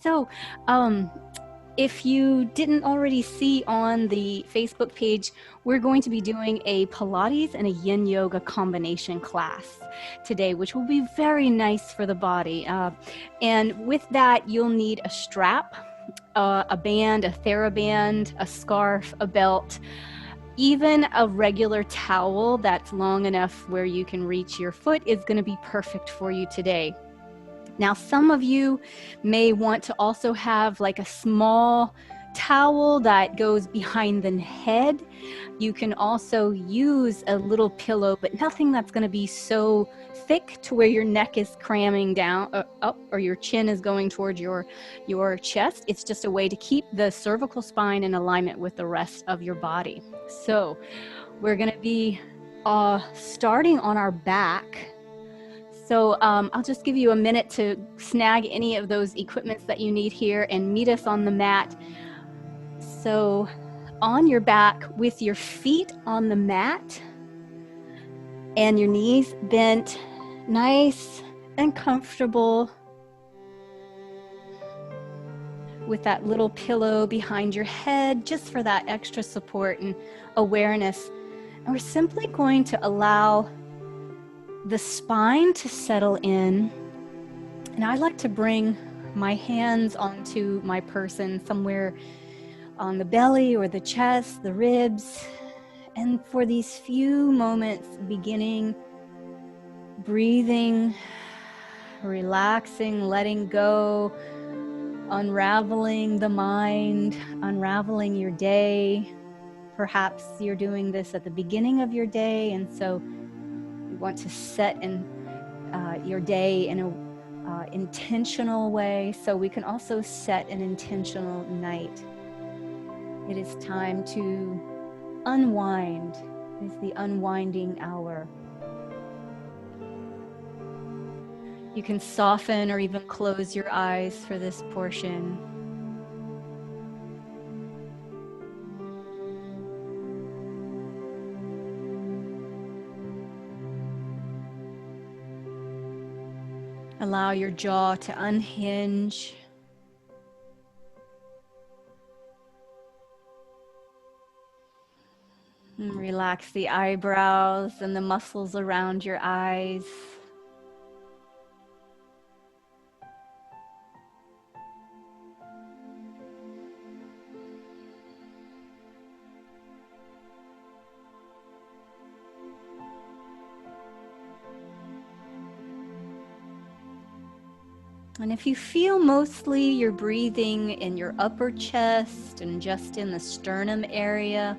So, um, if you didn't already see on the Facebook page, we're going to be doing a Pilates and a Yin Yoga combination class today, which will be very nice for the body. And with that, you'll need a strap, a band, a TheraBand, a scarf, a belt, even a regular towel that's long enough where you can reach your foot is going to be perfect for you today. Now, some of you may want to also have like a small towel that goes behind the head. You can also use a little pillow, but nothing that's going to be so thick to where your neck is cramming down up or your chin is going towards your chest. It's just a way to keep the cervical spine in alignment with the rest of your body. So we're going to be starting on our back. So I'll just give you a minute to snag any of those equipments that you need here and meet us on the mat. So on your back with your feet on the mat and your knees bent, nice and comfortable, with that little pillow behind your head just for that extra support and awareness. And we're simply going to allow the spine to settle in. And I like to bring my hands onto my person somewhere on the belly or the chest, the ribs. And for these few moments, beginning, breathing, relaxing, letting go, unraveling the mind, unraveling your day. Perhaps you're doing this at the beginning of your day, and so you want to set your day in a intentional way, so we can also set an intentional night. It is time to unwind. It is the unwinding hour. You can soften or even close your eyes for this portion. Allow your jaw to unhinge. And relax the eyebrows and the muscles around your eyes. And if you feel mostly you're breathing in your upper chest and just in the sternum area,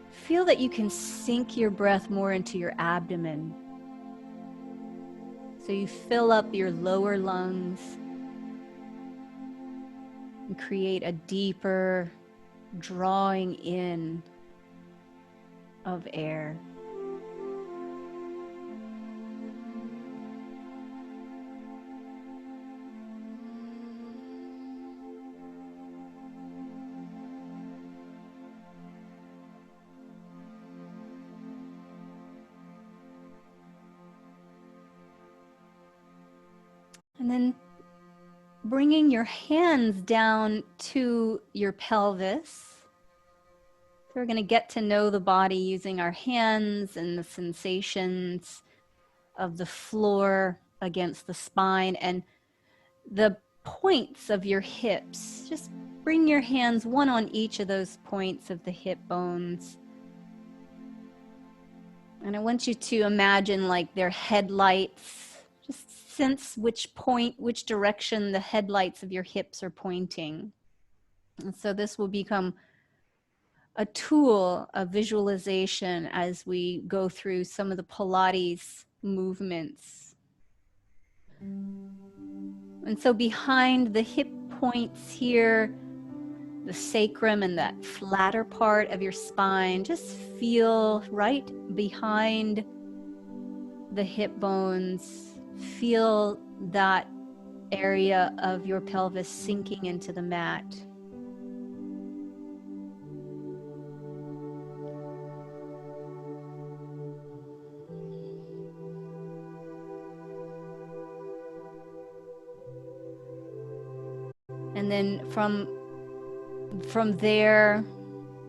feel that you can sink your breath more into your abdomen. So you fill up your lower lungs and create a deeper drawing in of air. And then bringing your hands down to your pelvis. So we're going to get to know the body using our hands and the sensations of the floor against the spine and the points of your hips. Just bring your hands one on each of those points of the hip bones. And I want you to imagine like they're headlights. Just sense which point, which direction the headlights of your hips are pointing. And so this will become a tool of visualization as we go through some of the Pilates movements. And so behind the hip points here, the sacrum and that flatter part of your spine, just feel right behind the hip bones. Feel that area of your pelvis sinking into the mat. And then from there,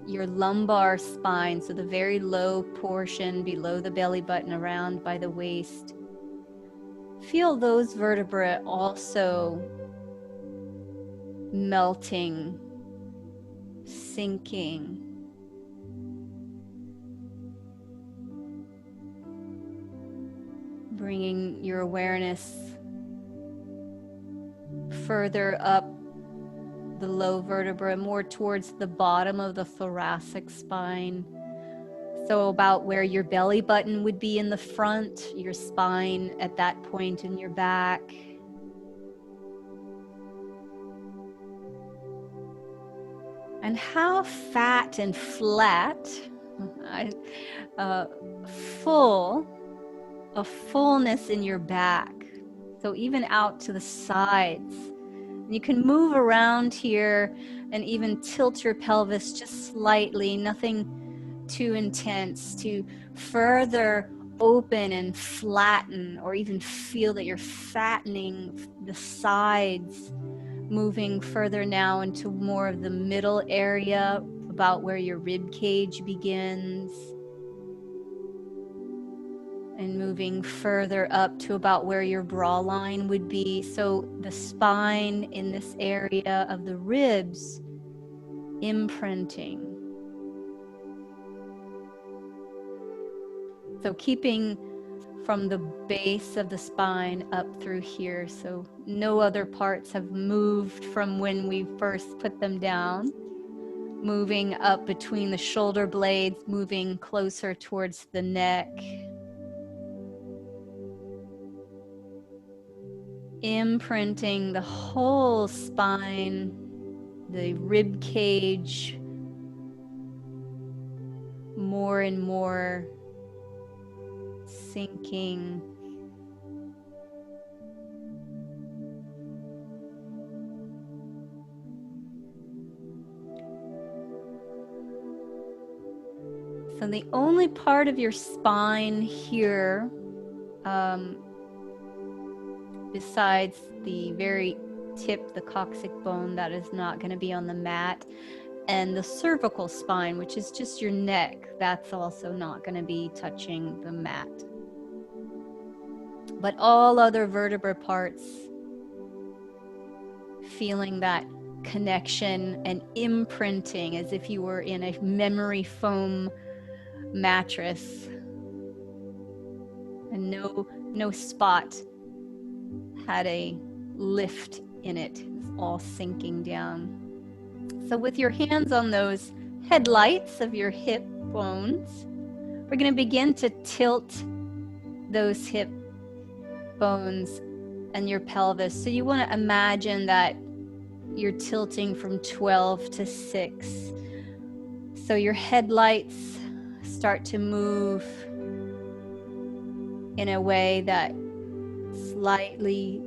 your lumbar spine, so the very low portion below the belly button around by the waist, feel those vertebrae also melting, sinking. Bringing your awareness further up the low vertebra, more towards the bottom of the thoracic spine. So about where your belly button would be in the front, your spine at that point in your back. And how fat and flat, a fullness in your back. So even out to the sides. You can move around here and even tilt your pelvis just slightly, nothing too intense, to further open and flatten, or even feel that you're fattening the sides, moving further now into more of the middle area, about where your rib cage begins, and moving further up to about where your bra line would be. So the spine in this area of the ribs imprinting. So keeping from the base of the spine up through here, so no other parts have moved from when we first put them down. Moving up between the shoulder blades, moving closer towards the neck. Imprinting the whole spine, the rib cage, more and more sinking. So the only part of your spine here, besides the very tip, the coccyx bone, that is not going to be on the mat, and the cervical spine, which is just your neck, that's also not going to be touching the mat. But all other vertebra parts, feeling that connection and imprinting as if you were in a memory foam mattress, and no spot had a lift in it. It's all sinking down. So with your hands on those headlights of your hip bones, we're going to begin to tilt those hip bones and your pelvis. So you want to imagine that you're tilting from 12 to 6. So your headlights start to move in a way that slightly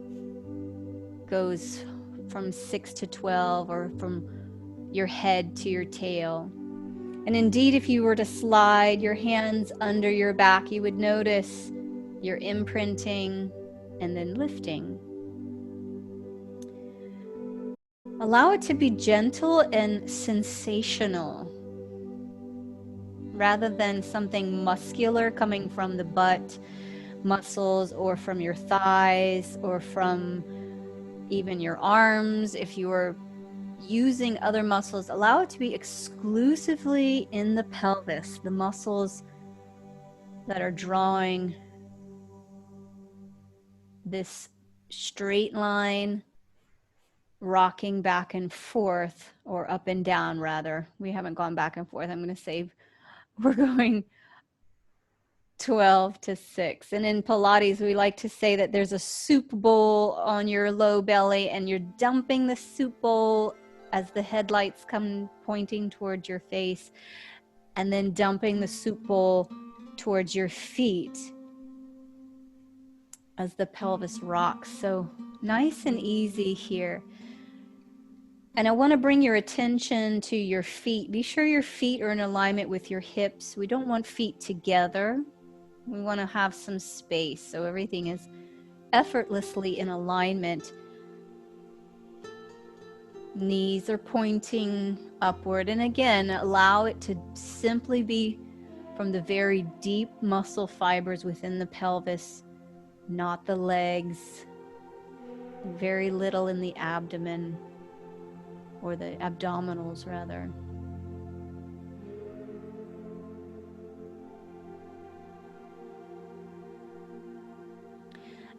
goes from 6 to 12, or from your head to your tail. And indeed, if you were to slide your hands under your back, you would notice you're imprinting and then lifting. Allow it to be gentle and sensational, rather than something muscular coming from the butt muscles, or from your thighs, or from even your arms. If you are using other muscles, allow it to be exclusively in the pelvis, the muscles that are drawing this straight line, rocking back and forth, or up and down rather. We haven't gone back and forth. I'm going to say we're going 12 to 6. And in Pilates, we like to say that there's a soup bowl on your low belly, and you're dumping the soup bowl as the headlights come pointing towards your face, and then dumping the soup bowl towards your feet as the pelvis rocks. So nice and easy here. And I want to bring your attention to your feet. Be sure your feet are in alignment with your hips. We don't want feet together. We want to have some space, so everything is effortlessly in alignment. Knees are pointing upward. And again, allow it to simply be from the very deep muscle fibers within the pelvis, not the legs, very little in the abdomen, or the abdominals rather.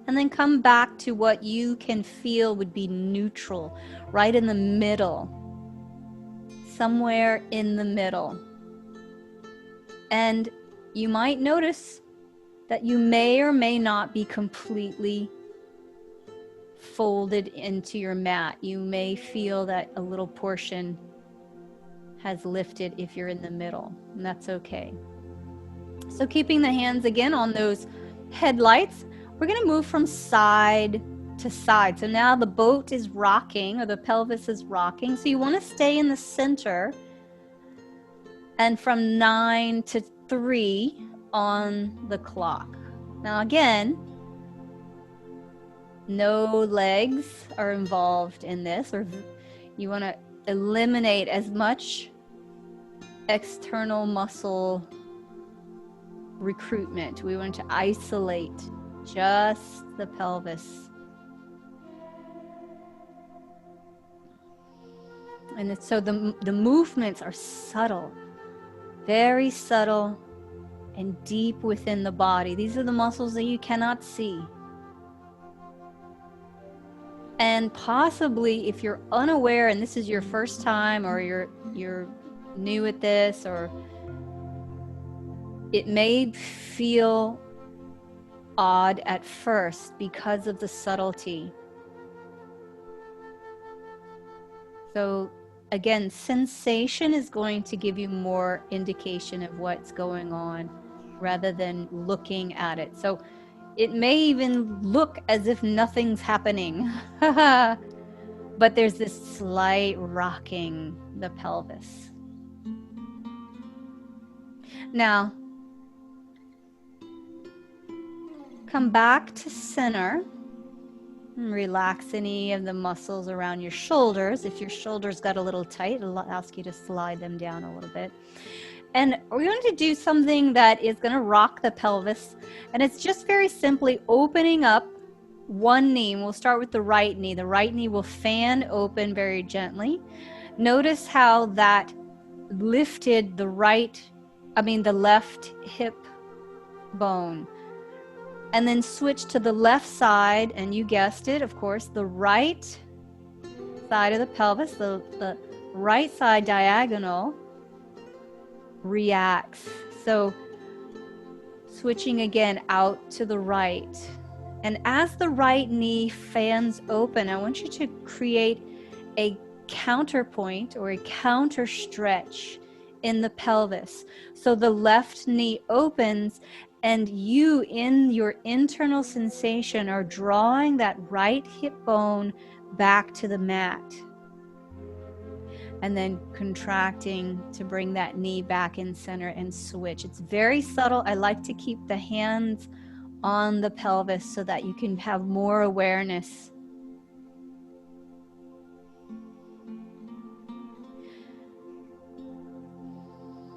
And then come back to what you can feel would be neutral, right in the middle, somewhere in the middle. And you might notice that you may or may not be completely folded into your mat. You may feel that a little portion has lifted if you're in the middle, and that's okay. So keeping the hands again on those headlights, we're going to move from side to side. So now the boat is rocking, or the pelvis is rocking. So you want to stay in the center, and from 9 to 3 on the clock. Now again, no legs are involved in this, or you want to eliminate as much external muscle recruitment. We want to isolate just the pelvis. And so the movements are subtle, very subtle and deep within the body. These are the muscles that you cannot see. And possibly if you're unaware and this is your first time, or you're new at this, or it may feel odd at first because of the subtlety. So again, sensation is going to give you more indication of what's going on rather than looking at it. So it may even look as if nothing's happening, but there's this slight rocking the pelvis. Now, come back to center. Relax any of the muscles around your shoulders. If your shoulders got a little tight, I'll ask you to slide them down a little bit. And we're going to do something that is going to rock the pelvis. And it's just very simply opening up one knee. And we'll start with the right knee. The right knee will fan open very gently. Notice how that lifted the left hip bone. And then switch to the left side, and you guessed it, of course, the right side of the pelvis, the right side diagonal reacts. So switching again out to the right. And as the right knee fans open, I want you to create a counterpoint or a counter stretch in the pelvis. So the left knee opens, and you, in your internal sensation, are drawing that right hip bone back to the mat. And then contracting to bring that knee back in center and switch. It's very subtle. I like to keep the hands on the pelvis so that you can have more awareness.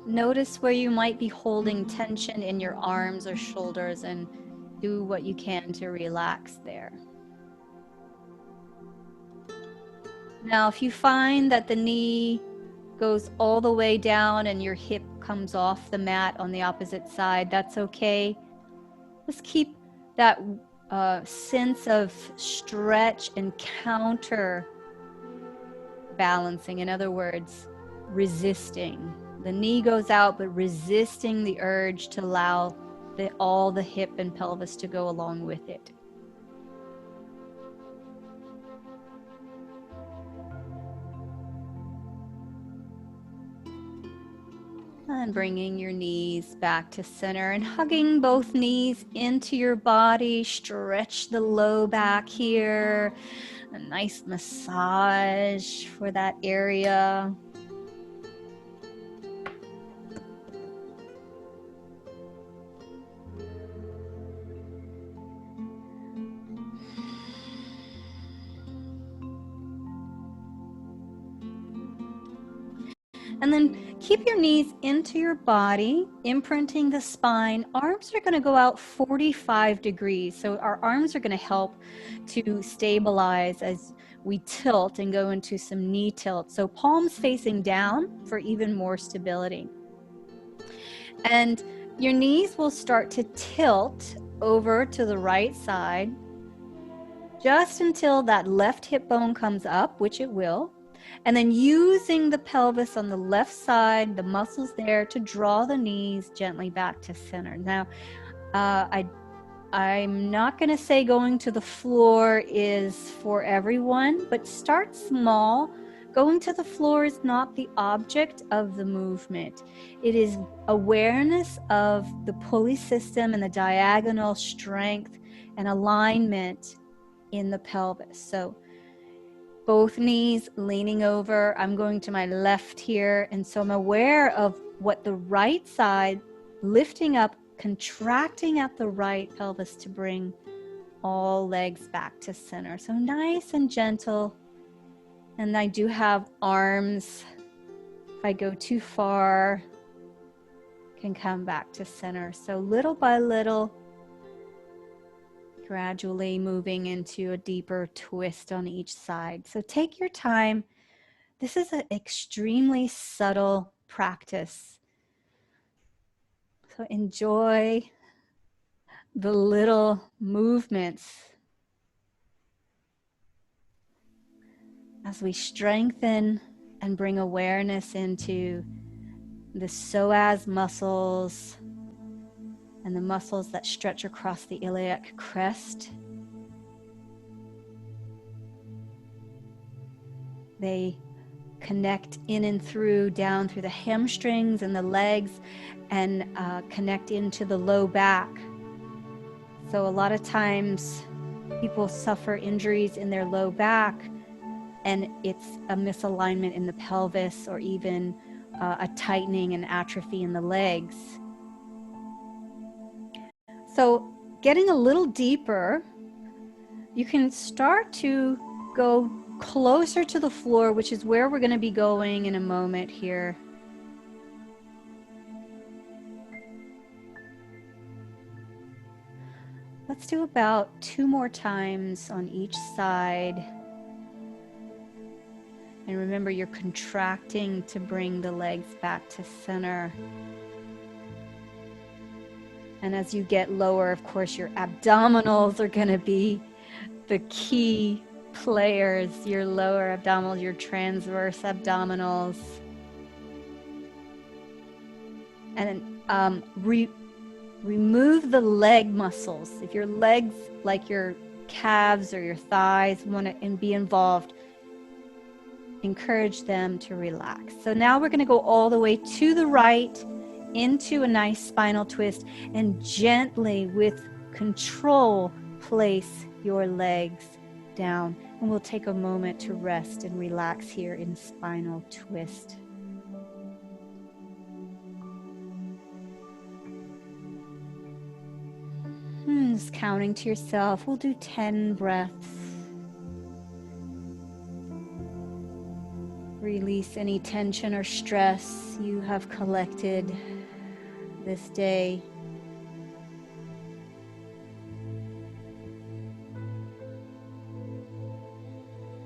Notice where you might be holding tension in your arms or shoulders, and do what you can to relax there. Now, if you find that the knee goes all the way down and your hip comes off the mat on the opposite side, that's okay. Just keep that sense of stretch and counter balancing. In other words, resisting. The knee goes out, but resisting the urge to allow all the hip and pelvis to go along with it. And bringing your knees back to center and hugging both knees into your body. Stretch the low back here. A nice massage for that area. And then keep your knees into your body, imprinting the spine. Arms are going to go out 45 degrees. So our arms are going to help to stabilize as we tilt and go into some knee tilt. So palms facing down for even more stability. And your knees will start to tilt over to the right side just until that left hip bone comes up, which it will. And then using the pelvis on the left side, the muscles there to draw the knees gently back to center. Now, I'm not going to say going to the floor is for everyone, but start small. Going to the floor is not the object of the movement. It is awareness of the pulley system and the diagonal strength and alignment in the pelvis. So both knees leaning over. I'm going to my left here. And so I'm aware of what the right side, lifting up, contracting at the right pelvis to bring all legs back to center. So nice and gentle. And I do have arms. If I go too far, can come back to center. So little by little, gradually moving into a deeper twist on each side. So take your time. This is an extremely subtle practice. So enjoy the little movements as we strengthen and bring awareness into the psoas muscles and the muscles that stretch across the iliac crest. They connect in and through, down through the hamstrings and the legs, and connect into the low back. So a lot of times people suffer injuries in their low back, and it's a misalignment in the pelvis, or even a tightening and atrophy in the legs. So getting a little deeper, you can start to go closer to the floor, which is where we're going to be going in a moment here. Let's do about 2 more times on each side. And remember, you're contracting to bring the legs back to center. And as you get lower, of course, your abdominals are going to be the key players. Your lower abdominals, your transverse abdominals. And remove the leg muscles. If your legs, like your calves or your thighs, want to be involved, encourage them to relax. So now we're going to go all the way to the right into a nice spinal twist, and gently, with control, place your legs down. And we'll take a moment to rest and relax here in spinal twist. Just counting to yourself. We'll do 10 breaths. Release any tension or stress you have collected this day.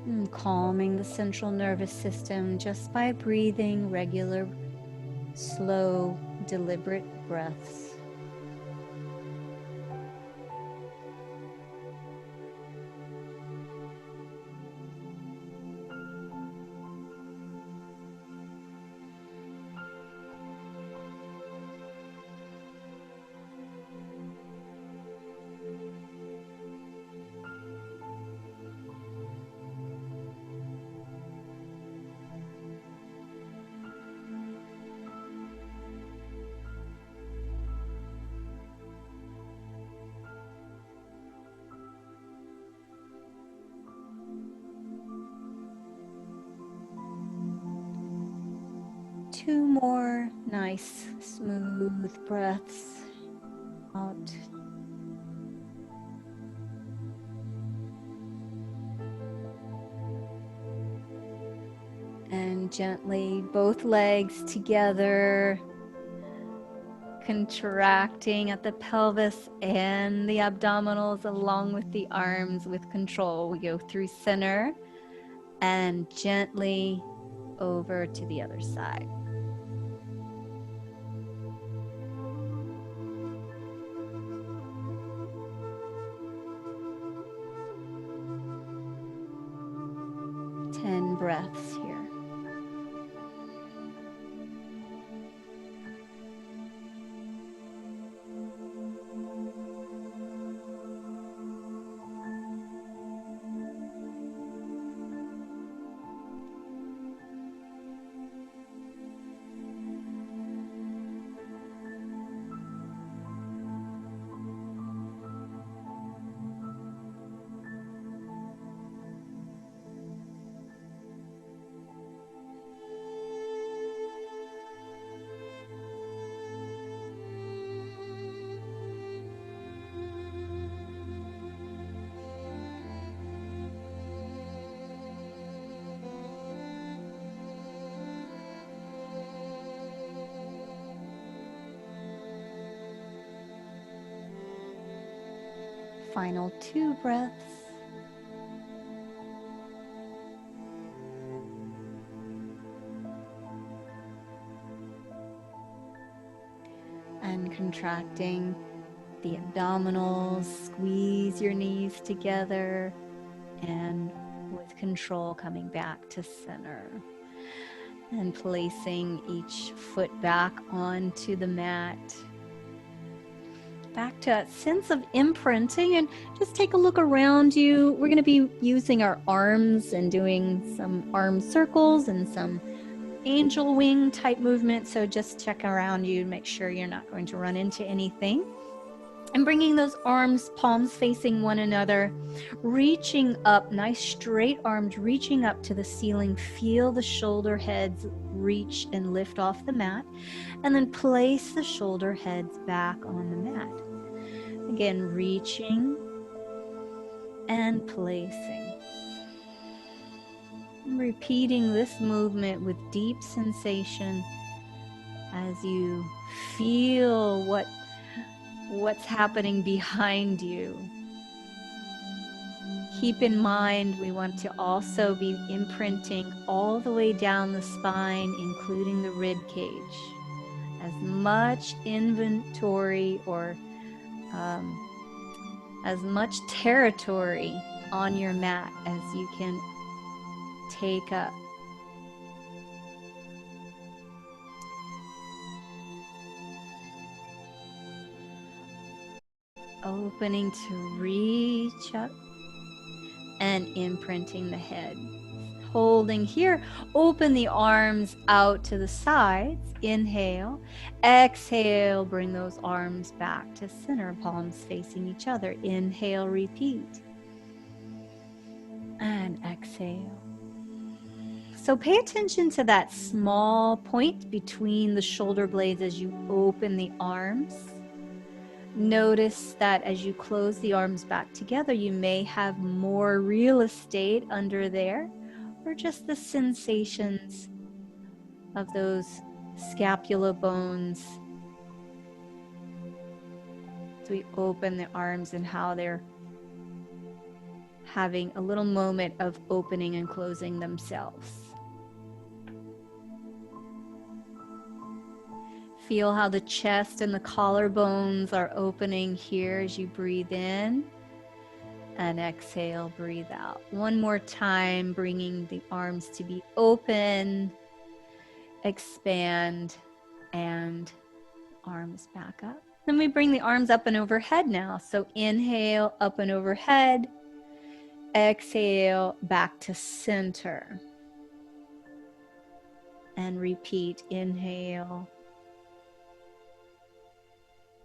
And calming the central nervous system just by breathing regular, slow, deliberate breaths. Two more nice, smooth breaths out. And And gently, both legs together, contracting at the pelvis and the abdominals along with the arms with control. We go through center and gently over to the other side. Ten breaths here. Final 2 breaths. And contracting the abdominals, squeeze your knees together, and with control coming back to center. And placing each foot back onto the mat. Back to that sense of imprinting, and just take a look around you. We're going to be using our arms and doing some arm circles and some angel wing type movement. So just check around you, make sure you're not going to run into anything. And bringing those arms, palms facing one another, reaching up, nice straight arms reaching up to the ceiling. Feel the shoulder heads reach and lift off the mat, and then place the shoulder heads back on the mat. Again, reaching and placing. Repeating this movement with deep sensation as you feel what's happening behind you. Keep in mind, we want to also be imprinting all the way down the spine, including the rib cage. As much inventory or as much territory on your mat as you can take up. Opening to reach up and imprinting the head. Holding here, open the arms out to the sides. Inhale, exhale, bring those arms back to center, palms facing each other. Inhale, repeat, and exhale. So pay attention to that small point between the shoulder blades as you open the arms. Notice that as you close the arms back together, you may have more real estate under there, or just the sensations of those scapula bones. So we open the arms and how they're having a little moment of opening and closing themselves. Feel how the chest and the collarbones are opening here as you breathe in. And exhale, breathe out. One more time, bringing the arms to be open, expand, and arms back up. Then we bring the arms up and overhead now. So inhale, up and overhead. Exhale, back to center. And repeat, inhale.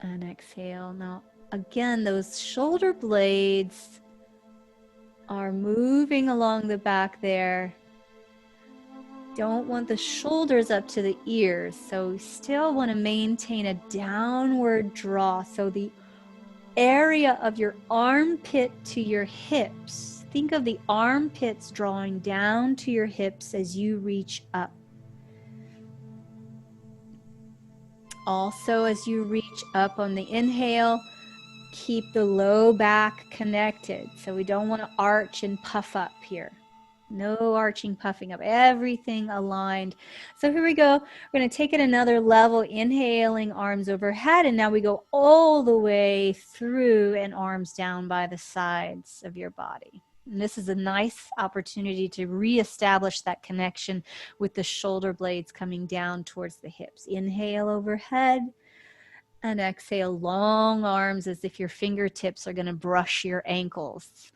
And exhale. Now, again, those shoulder blades are moving along the back there. Don't want the shoulders up to the ears, so we still want to maintain a downward draw. So the area of your armpit to your hips think of the armpits drawing down to your hips as you reach up. Also, as you reach up on the inhale, keep the low back connected. So we don't want to arch and puff up here. No arching, puffing up, everything aligned. So here we go. We're going to take it another level, inhaling, arms overhead. And now we go all the way through and arms down by the sides of your body. And this is a nice opportunity to reestablish that connection with the shoulder blades coming down towards the hips. Inhale overhead and exhale, long arms as if your fingertips are going to brush your ankles.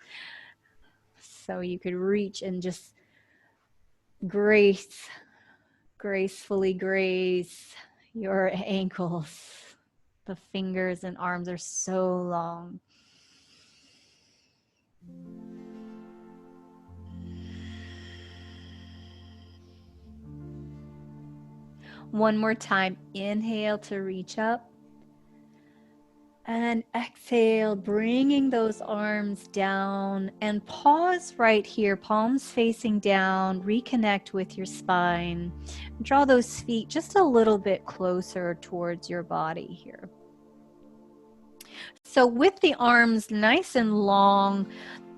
So you could reach and just gracefully graze your ankles. The fingers and arms are so long. One more time. Inhale to reach up. And exhale, bringing those arms down, and pause right here, palms facing down, reconnect with your spine. Draw those feet just a little bit closer towards your body here. So with the arms nice and long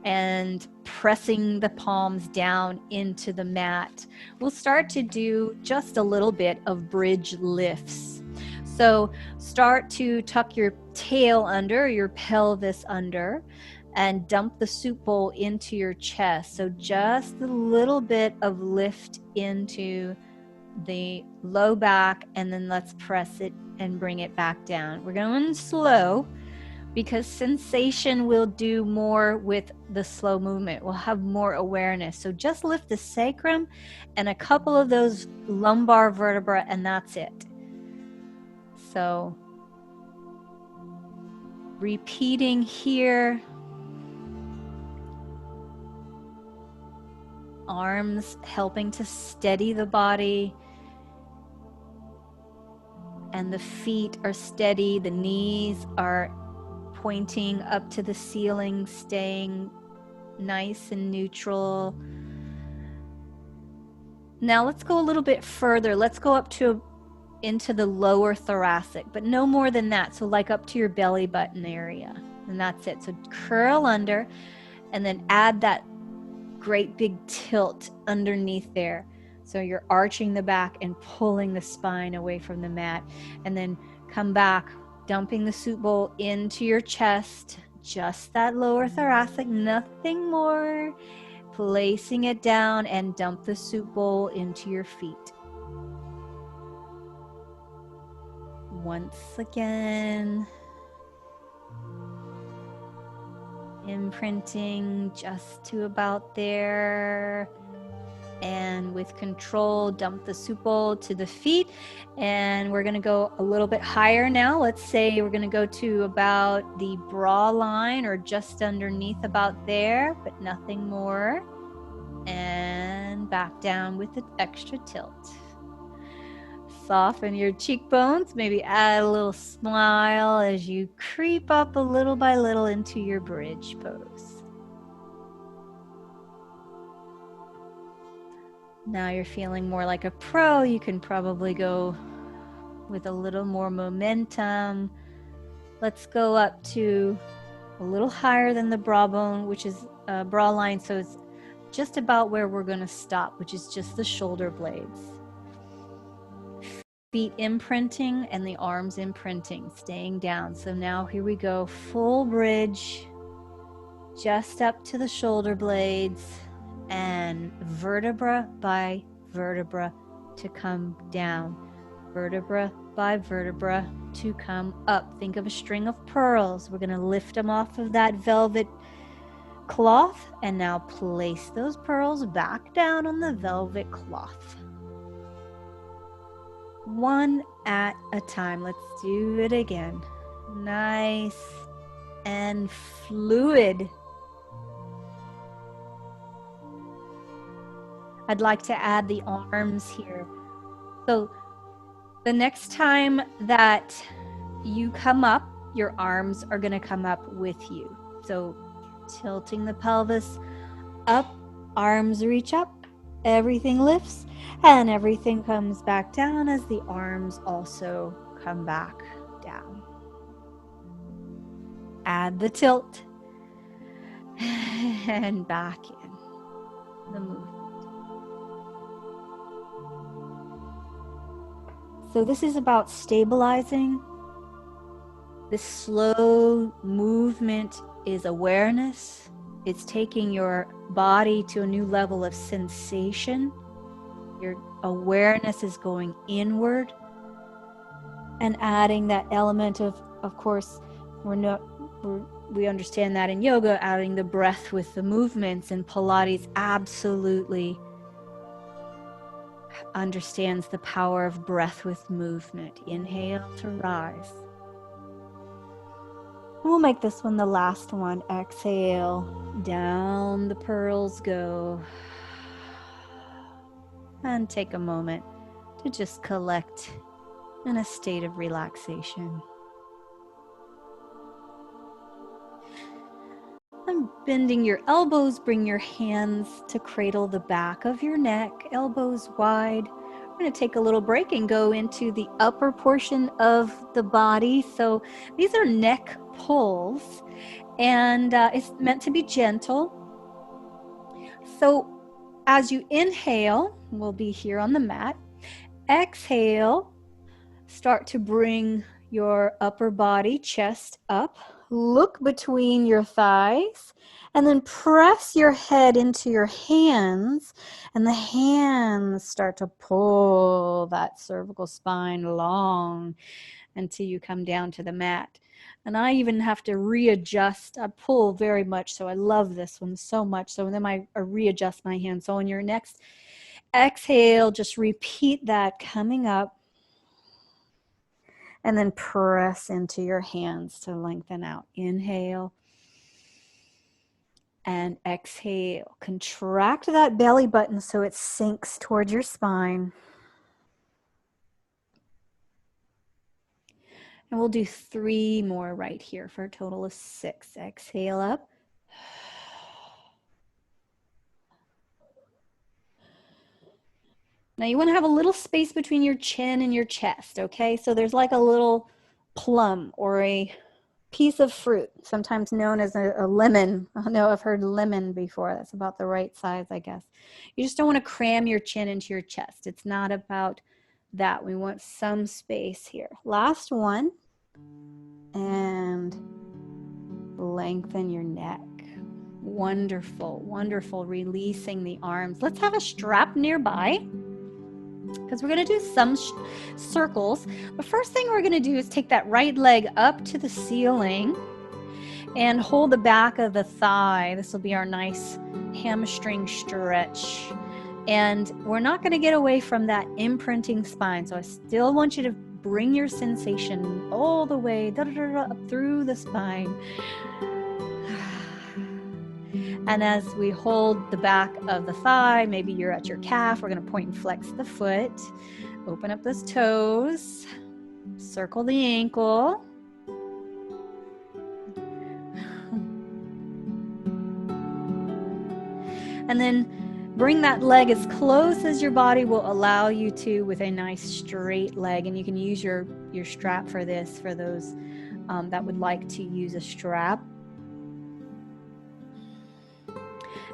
and pressing the palms down into the mat, we'll start to do just a little bit of bridge lifts. So start to tuck your tail under, your pelvis under, and dump the soup bowl into your chest. So just a little bit of lift into the low back, and then let's press it and bring it back down. We're going slow because sensation will do more with the slow movement. We'll have more awareness. So just lift the sacrum and a couple of those lumbar vertebrae, and that's it. So repeating here, arms helping to steady the body, and the feet are steady, the knees are pointing up to the ceiling, staying nice and neutral. Now let's go a little bit further. Let's go up to into the lower thoracic, but no more than that. So like up to your belly button area, and that's it. So curl under and then add that great big tilt underneath there. So you're arching the back and pulling the spine away from the mat, and then come back, dumping the soup bowl into your chest, just that lower thoracic, nothing more. Placing it down and dump the soup bowl into your feet. Once again, imprinting just to about there, and with control dump the soup bowl to the feet. And we're going to go a little bit higher now. Let's say we're going to go to about the bra line, or just underneath about there, but nothing more, and back down with the extra tilt. Soften your cheekbones, maybe add a little smile as you creep up a little by little into your bridge pose. Now you're feeling more like a pro. You can probably go with a little more momentum. Let's go up to a little higher than the bra bone, which is bra line, so it's just about where we're going to stop, which is just the shoulder blades. Feet imprinting and the arms imprinting, staying down. So now here we go, full bridge, just up to the shoulder blades, and vertebra by vertebra to come down, vertebra by vertebra to come up. Think of a string of pearls. We're going to lift them off of that velvet cloth, and now place those pearls back down on the velvet cloth. One at a time. Let's do it again. Nice and fluid. I'd like to add the arms here. So the next time that you come up, your arms are going to come up with you. So tilting the pelvis up, arms reach up, everything lifts, and everything comes back down as the arms also come back down. Add the tilt and back in the movement. So this is about stabilizing. This slow movement is awareness. It's taking your body to a new level of sensation. Your awareness is going inward and adding that element of course, we understand that in yoga, adding the breath with the movements, and Pilates absolutely understands the power of breath with movement. Inhale to rise. We'll make this one the last one. Exhale, down the pearls go. And take a moment to just collect in a state of relaxation. And bending your elbows, bring your hands to cradle the back of your neck, elbows wide. We're going to take a little break and go into the upper portion of the body. So these are neck pulls, and it's meant to be gentle. So as you inhale, we'll be here on the mat. Exhale, start to bring your upper body, chest up. Look between your thighs, and then press your head into your hands, and the hands start to pull that cervical spine long until you come down to the mat. And I even have to readjust. I pull very much, so I love this one so much. So then I readjust my hand. So on your next exhale, just repeat that, coming up. And then press into your hands to lengthen out. Inhale and exhale. Contract that belly button so it sinks towards your spine. And we'll do 3 more right here for a total of 6. Exhale up. Now you want to have a little space between your chin and your chest, okay? So there's like a little plum or a piece of fruit, sometimes known as a lemon. I know I've heard lemon before. That's about the right size, I guess. You just don't want to cram your chin into your chest. It's not about that. We want some space here. Last one. And lengthen your neck. Wonderful, wonderful. Releasing the arms. Let's have a strap nearby, because we're going to do some circles. The first thing we're going to do is take that right leg up to the ceiling and hold the back of the thigh. This will be our nice hamstring stretch. And we're not going to get away from that imprinting spine. So I still want you to bring your sensation all the way up through the spine. And as we hold the back of the thigh, maybe you're at your calf, we're going to point and flex the foot. Open up those toes. Circle the ankle. And then bring that leg as close as your body will allow you to, with a nice straight leg. And you can use your strap for this, for those that would like to use a strap.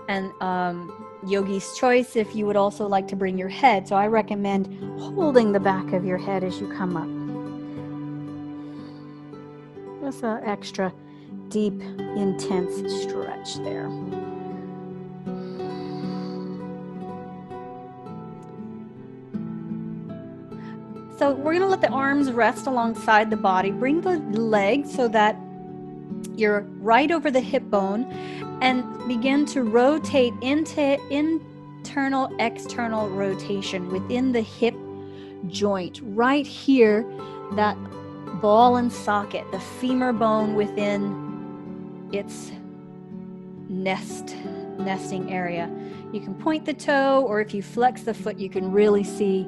And yogi's choice if you would also like to bring your head. So I recommend holding the back of your head as you come up. Just an extra deep, intense stretch there. So we're going to let the arms rest alongside the body. Bring the legs so that you're right over the hip bone, and begin to rotate into internal, external rotation within the hip joint. Right here, that ball and socket, the femur bone within its nesting area. You can point the toe, or if you flex the foot, you can really see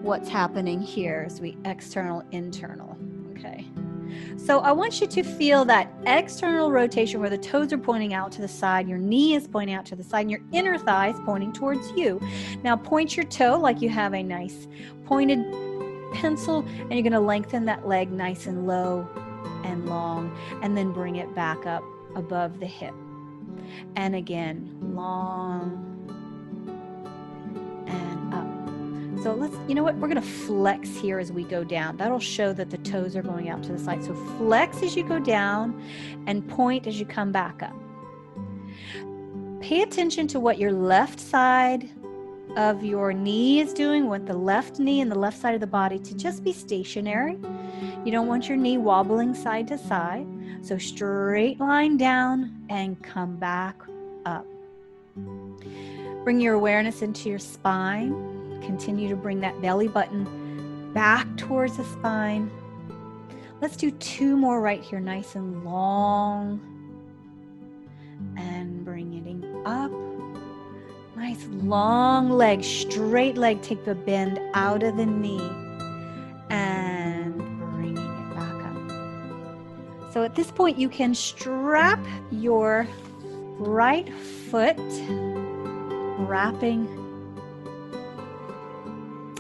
what's happening here as we external, internal. Okay. So I want you to feel that external rotation where the toes are pointing out to the side, your knee is pointing out to the side, and your inner thigh is pointing towards you. Now point your toe like you have a nice pointed pencil, and you're going to lengthen that leg nice and low and long, and then bring it back up above the hip. And again, long and up. So you know what, we're going to flex here as we go down. That'll show that the toes are going out to the side. So flex as you go down and point as you come back up. Pay attention to what your left side of your knee is doing, with the left knee and the left side of the body to just be stationary. You don't want your knee wobbling side to side. So straight line down and come back up. Bring your awareness into your spine. Continue to bring that belly button back towards the spine. Let's do 2 more right here, nice and long. And bring it up. Nice long leg, straight leg. Take the bend out of the knee and bringing it back up. So at this point, you can strap your right foot, wrapping.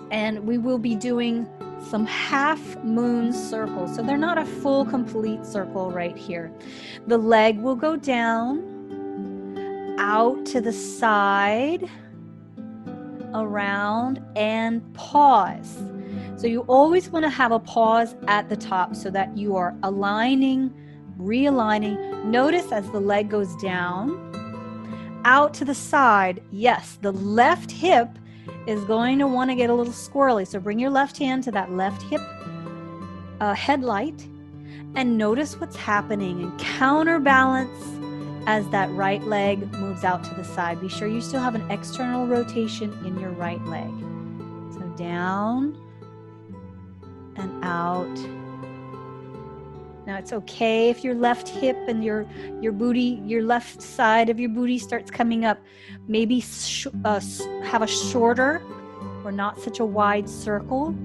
And we will be doing some half moon circles. So they're not a full complete circle right here. The leg will go down, out to the side, around, and pause. So you always want to have a pause at the top so that you are aligning, realigning. Notice as the leg goes down, out to the side, yes, the left hip is going to want to get a little squirrely. So bring your left hand to that left hip headlight and notice what's happening and counterbalance as that right leg moves out to the side. Be sure you still have an external rotation in your right leg. So down and out. Now it's okay if your left hip and your booty, your left side of your booty starts coming up. Maybe have a shorter or not such a wide circle.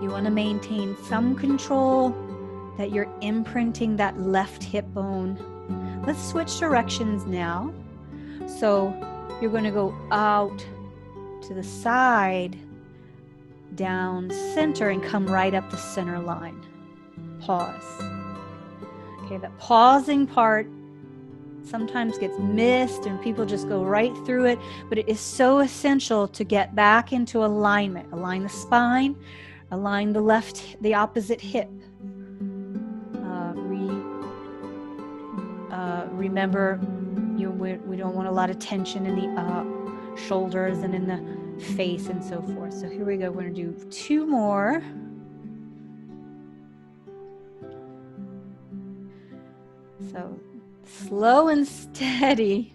You want to maintain some control, that you're imprinting that left hip bone. Let's switch directions now. So you're going to go out to the side, down center, and come right up the center line. Pause. Okay, that pausing part sometimes gets missed and people just go right through it, but it is so essential to get back into alignment. Align the spine, align the opposite hip. Remember, we don't want a lot of tension in the shoulders and in the face and so forth. So here we go. We're going to do 2 more. So slow and steady.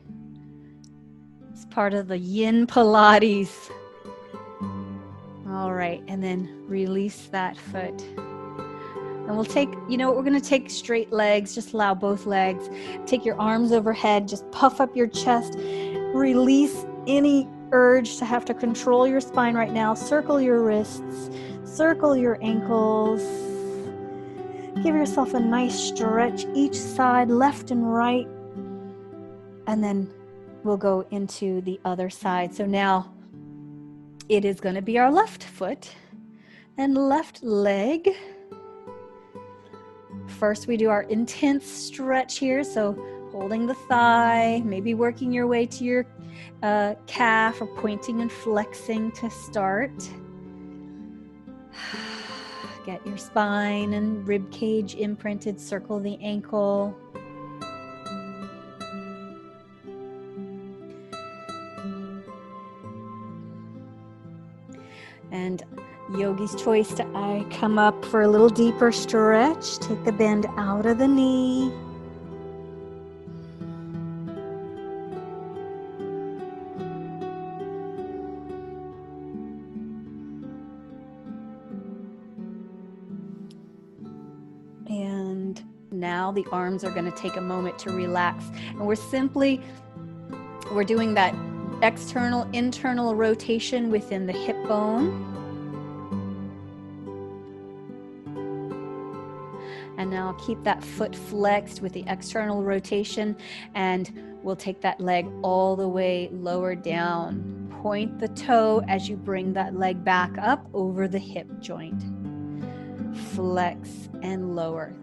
It's part of the yin Pilates. All right, and then release that foot. And we'll take, we're going to take straight legs. Just allow both legs. Take your arms overhead. Just puff up your chest. Release any urge to have to control your spine right now. Circle your wrists. Circle your ankles. Give yourself a nice stretch each side, left and right. And then we'll go into the other side. So now it is going to be our left foot and left leg. First, we do our intense stretch here. So holding the thigh, maybe working your way to your calf or pointing and flexing to start. Get your spine and rib cage imprinted. Circle the ankle. And yogi's choice to come up for a little deeper stretch. Take the bend out of the knee. And now the arms are going to take a moment to relax. And we're doing that external, internal rotation within the hip bone. Now keep that foot flexed with the external rotation, and we'll take that leg all the way lower down. Point the toe as you bring that leg back up over the hip joint. Flex and lower.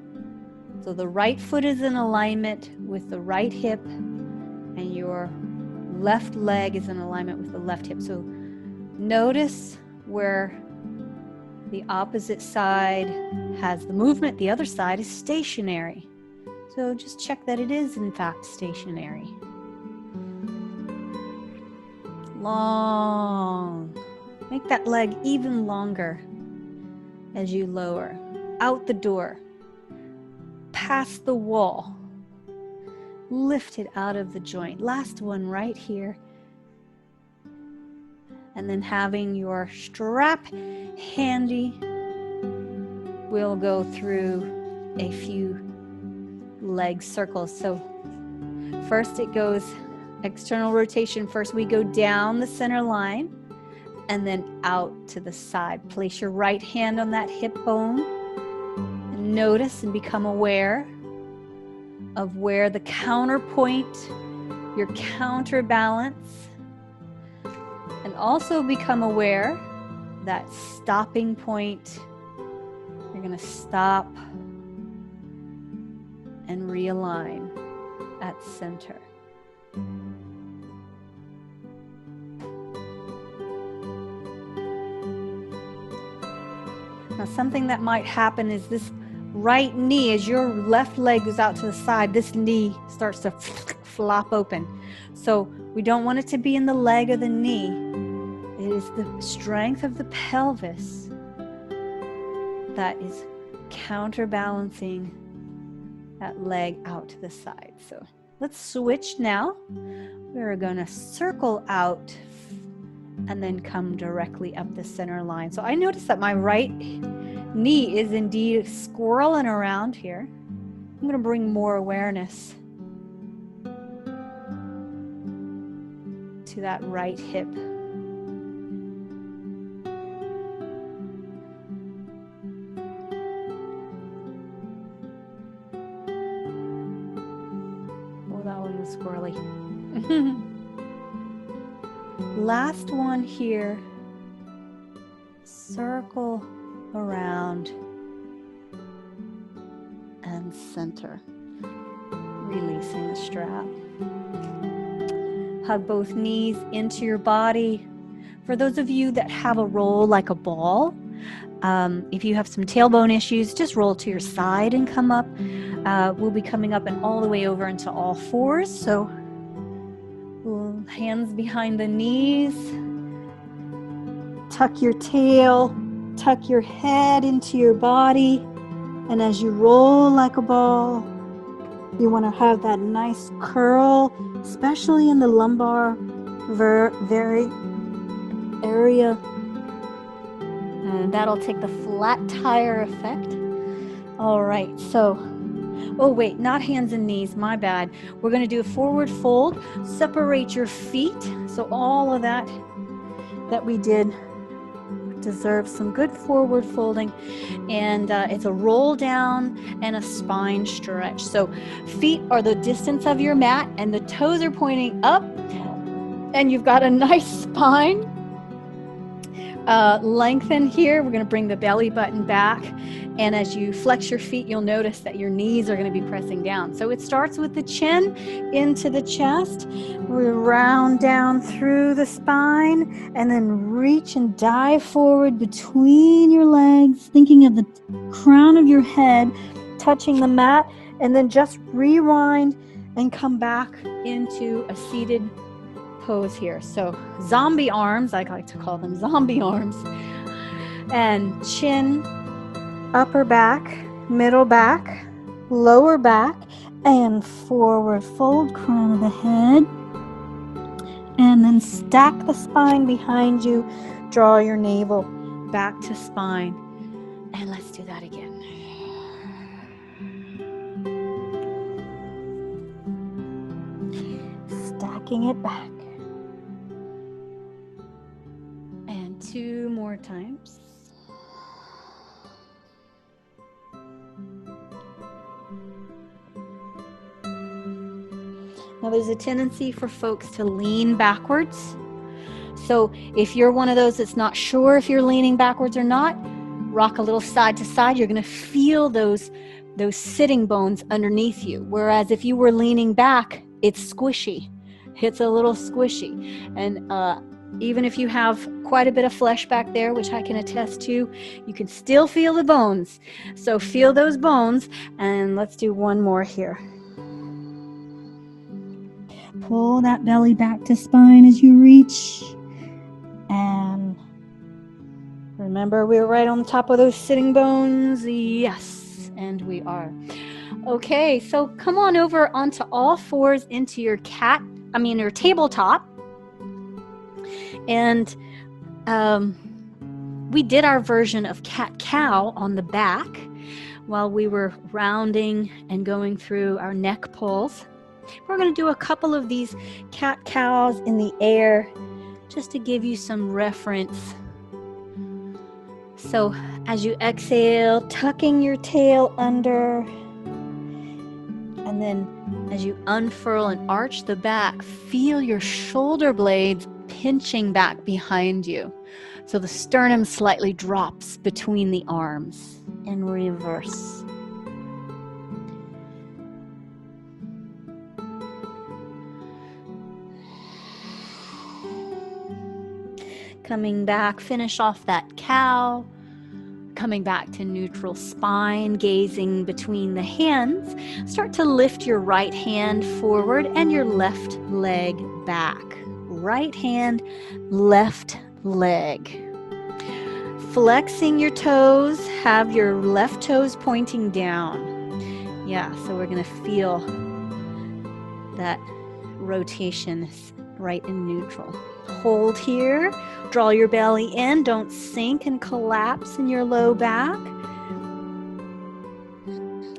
So the right foot is in alignment with the right hip, and your left leg is in alignment with the left hip. So notice where the opposite side has the movement, the other side is stationary. So just check that it is in fact stationary. Long. Make that leg even longer as you lower. Out the door. Past the wall. Lift it out of the joint. Last one right here. And then having your strap handy, we'll go through a few leg circles. So first it goes external rotation. First we go down the center line and then out to the side. Place your right hand on that hip bone and notice and become aware of where the counterpoint, your counterbalance, and also become aware that stopping point, you're going to stop and realign at center. Now something that might happen is this right knee, as your left leg goes out to the side, this knee starts to flop open. So we don't want it to be in the leg or the knee. It is the strength of the pelvis that is counterbalancing that leg out to the side. So let's switch now. We're going to circle out and then come directly up the center line. So I notice that my right knee is indeed squirreling around here. I'm going to bring more awareness to that right hip. Oh, that one was squirrely. Last one here. Circle around and center. Releasing the strap. Hug both knees into your body. For those of you that have a roll like a ball, if you have some tailbone issues, just roll to your side and come up. We'll be coming up and all the way over into all fours. So hands behind the knees. Tuck your tail. Tuck your head into your body. And as you roll like a ball, you want to have that nice curl, especially in the lumbar very area. And that'll take the flat tire effect. All right, so, oh wait, not hands and knees, my bad. We're going to do a forward fold. Separate your feet. So all of that we did deserves some good forward folding, and it's a roll down and a spine stretch. So feet are the distance of your mat and the toes are pointing up, and you've got a nice spine. Lengthen here. We're going to bring the belly button back, and as you flex your feet, you'll notice that your knees are going to be pressing down. So it starts with the chin into the chest. We round down through the spine and then reach and dive forward between your legs, thinking of the crown of your head touching the mat, and then just rewind and come back into a seated pose here. So zombie arms, I like to call them zombie arms, and chin, upper back, middle back, lower back, and forward fold, crown of the head, and then stack the spine behind you. Draw your navel back to spine, and let's do that again. Stacking it back. And 2 more times. there's a tendency for folks to lean backwards. So if you're one of those that's not sure if you're leaning backwards or not, rock a little side to side. You're going to feel those sitting bones underneath you. Whereas if you were leaning back, it's squishy. It's a little squishy. And even if you have quite a bit of flesh back there, which I can attest to, you can still feel the bones. So feel those bones, and let's do one more here. Pull that belly back to spine as you reach. And remember, we're right on the top of those sitting bones. Yes, and we are. Okay, so come on over onto all fours into your your tabletop. And we did our version of cat-cow on the back while we were rounding and going through our neck pulls. We're going to do a couple of these cat-cows in the air just to give you some reference. So as you exhale, tucking your tail under, and then as you unfurl and arch the back, feel your shoulder blades pinching back behind you. So the sternum slightly drops between the arms in reverse. Coming back, finish off that cow. Coming back to neutral spine, gazing between the hands. Start to lift your right hand forward and your left leg back. Right hand, left leg. Flexing your toes, have your left toes pointing down. Yeah, so we're going to feel that rotation right in neutral. Hold here, draw your belly in, don't sink and collapse in your low back.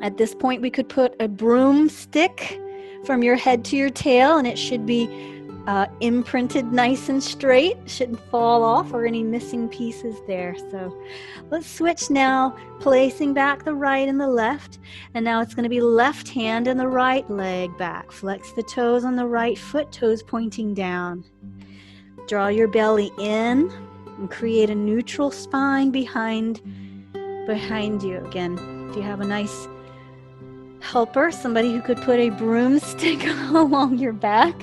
At this point, we could put a broomstick from your head to your tail, and it should be imprinted nice and straight. Shouldn't fall off or any missing pieces there. So let's switch now, placing back the right and the left. And now it's going to be left hand and the right leg back. Flex the toes on the right foot, toes pointing down. Draw your belly in and create a neutral spine behind you. Again, if you have a nice helper, somebody who could put a broomstick along your back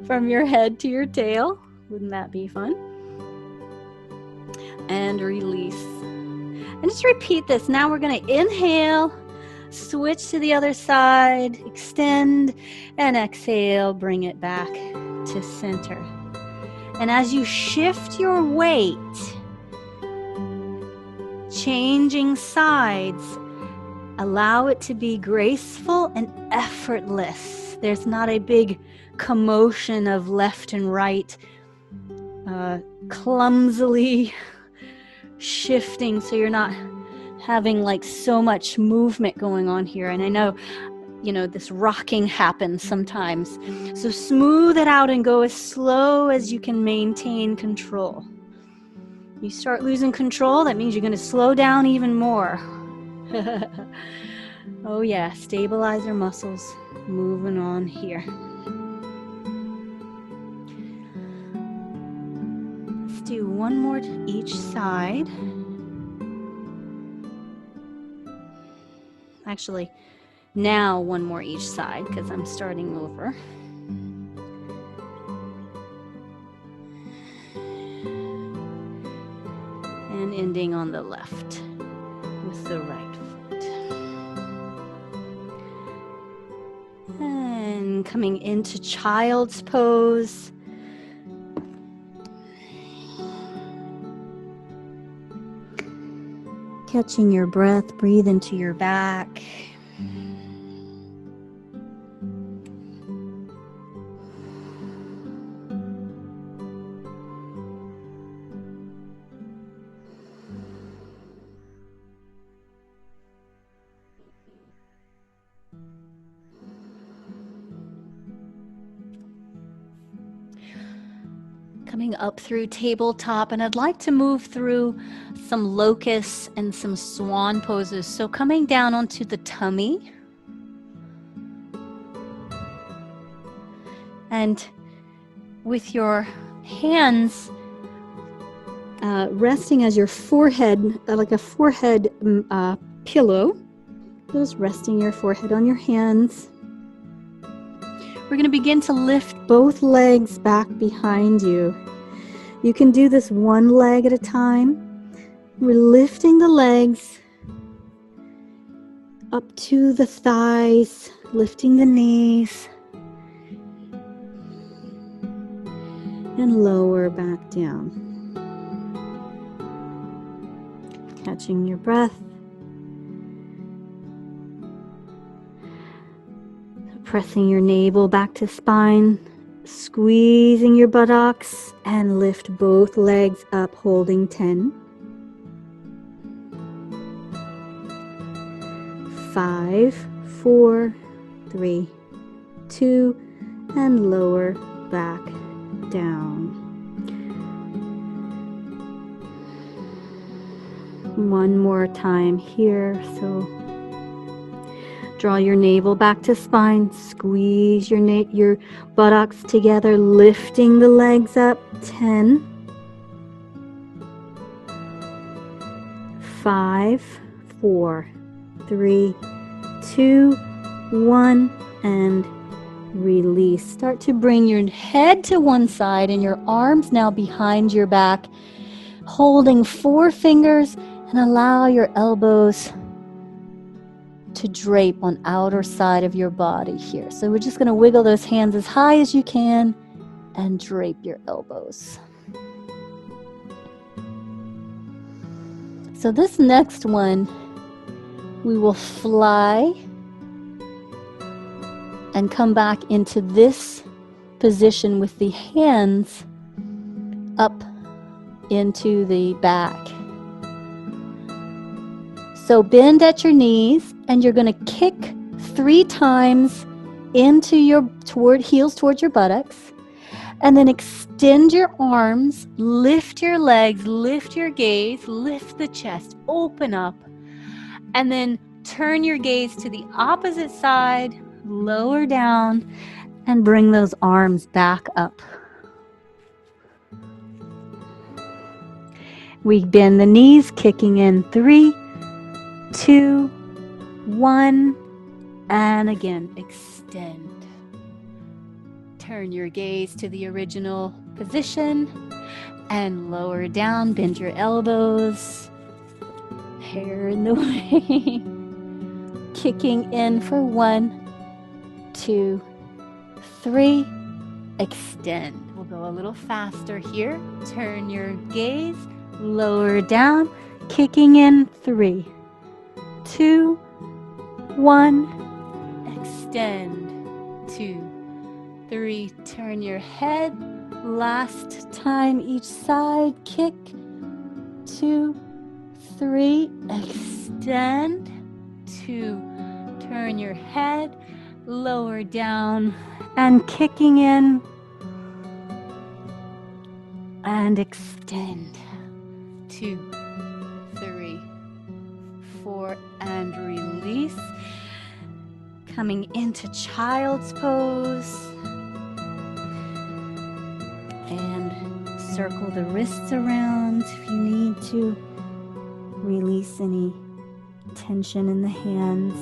from your head to your tail, wouldn't that be fun? And release. And just repeat this. Now we're going to inhale, switch to the other side, extend, and exhale, bring it back to center. And as you shift your weight, changing sides, allow it to be graceful and effortless. There's not a big commotion of left and right, clumsily shifting, so you're not having like so much movement going on here. And I know, this rocking happens sometimes. So smooth it out and go as slow as you can maintain control. You start losing control, that means you're going to slow down even more. Oh yeah, stabilizer muscles moving on here. Let's do one more to each side. Actually, now one more each side because I'm starting over. And ending on the left with the right foot. And coming into child's pose. Catching your breath, breathe into your back. Coming up through tabletop, and I'd like to move through some locust and some swan poses. So coming down onto the tummy. And with your hands resting as your forehead, like a forehead pillow, just resting your forehead on your hands. We're going to begin to lift both legs back behind you. You can do this one leg at a time. We're lifting the legs up to the thighs, lifting the knees, and lower back down. Catching your breath. Pressing your navel back to spine, squeezing your buttocks, and lift both legs up, holding 10. 5, 4, 3, 2, and lower back down. One more time here. So draw your navel back to spine, squeeze your buttocks together, lifting the legs up. 10, 5, 4, 3, 2, 1, and release. Start to bring your head to one side and your arms now behind your back, holding 4 fingers, and allow your elbows to drape on outer side of your body here. So we're just going to wiggle those hands as high as you can and drape your elbows. So this next one, we will fly and come back into this position with the hands up into the back. So bend at your knees, and you're going to kick 3 times into your heels towards your buttocks, and then extend your arms, lift your legs, lift your gaze, lift the chest, open up, and then turn your gaze to the opposite side, lower down, and bring those arms back up. We bend the knees, kicking in 3, 2, 1, and again, extend. Turn your gaze to the original position and lower down, bend your elbows, hair in the way. Kicking in for 1, 2, 3, extend. We'll go a little faster here. Turn your gaze, lower down, kicking in 3, 2, 1, extend. 2, 3, turn your head. Last time each side, kick. 2, 3, extend. 2, turn your head, lower down, and kicking in, and extend. 2, 3, 4, and release. Coming into child's pose. And circle the wrists around if you need to. Release any tension in the hands.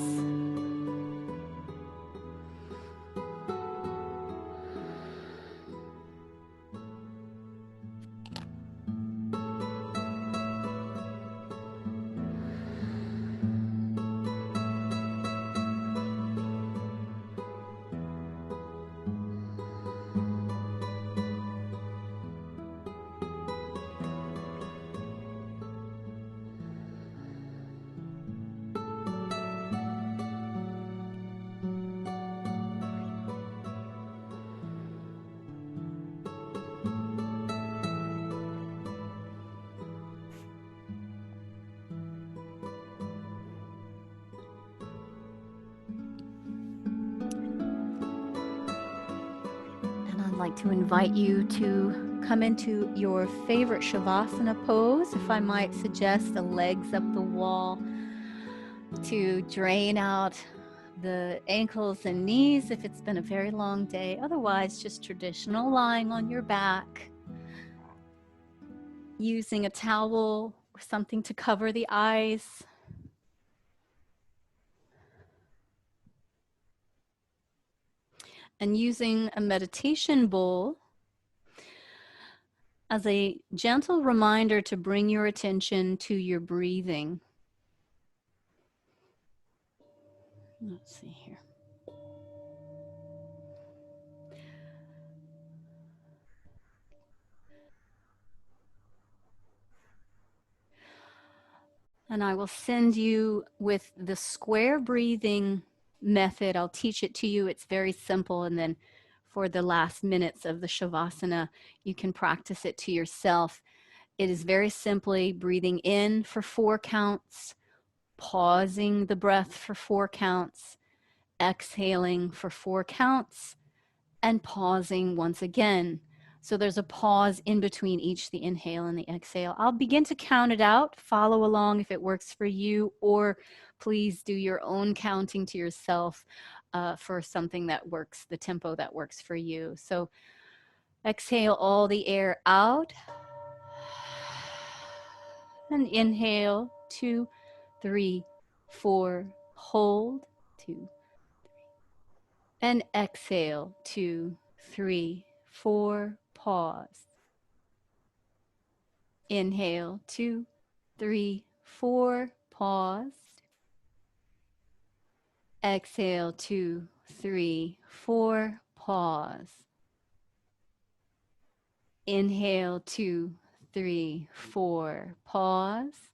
I'd like to invite you to come into your favorite Shavasana pose. If I might suggest the legs up the wall to drain out the ankles and knees if it's been a very long day. Otherwise, just traditional lying on your back, using a towel or something to cover the eyes. And using a meditation bowl as a gentle reminder to bring your attention to your breathing. Let's see here. And I will send you with the square breathing method. I'll teach it to you. It's very simple. And then for the last minutes of the Shavasana, you can practice it to yourself. It is very simply breathing in for 4 counts, pausing the breath for 4 counts, exhaling for 4 counts, and pausing once again. So there's a pause in between each, the inhale and the exhale. I'll begin to count it out. Follow along if it works for you, or please do your own counting to yourself for something that works, the tempo that works for you. So exhale all the air out and inhale 2, 3, 4, hold 2, and exhale 2, 3, 4, pause. Inhale 2, 3, 4, pause. Exhale 2, 3, 4, pause. Inhale 2, 3, 4, pause.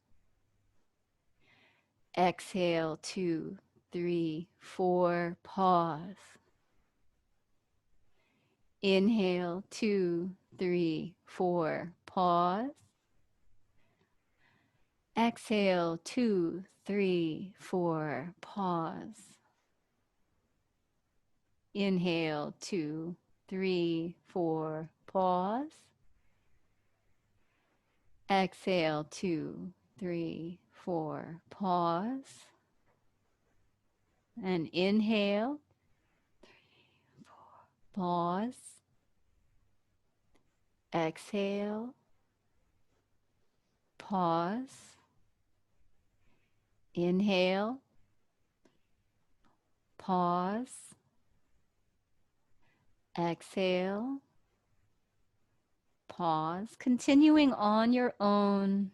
Exhale 2, 3, 4, pause. Inhale 2, 3, 4, pause. Exhale 2, 3, 4, pause. Inhale 2, 3, 4, pause. Exhale 2, 3, 4, pause. And inhale, pause. Exhale, pause. Inhale, pause. Exhale, pause. Continuing on your own.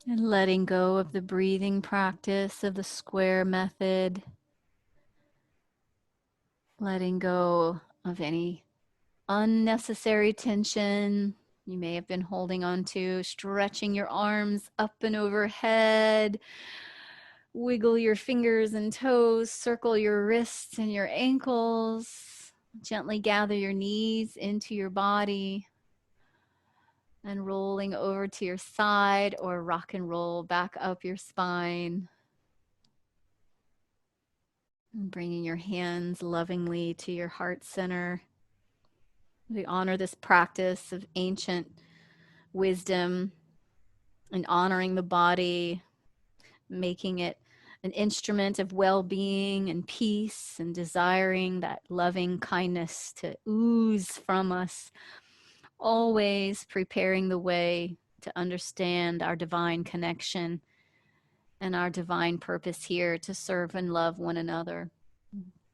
And letting go of the breathing practice of the square method, letting go of any unnecessary tension you may have been holding on to, stretching your arms up and overhead, wiggle your fingers and toes, circle your wrists and your ankles, gently gather your knees into your body, and rolling over to your side or rock and roll back up your spine. And bringing your hands lovingly to your heart center. We honor this practice of ancient wisdom and honoring the body, making it an instrument of well-being and peace, and desiring that loving kindness to ooze from us, always preparing the way to understand our divine connection and our divine purpose here to serve and love one another.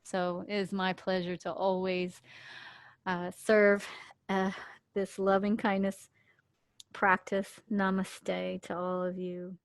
So it is my pleasure to always serve this loving kindness practice. Namaste to all of you.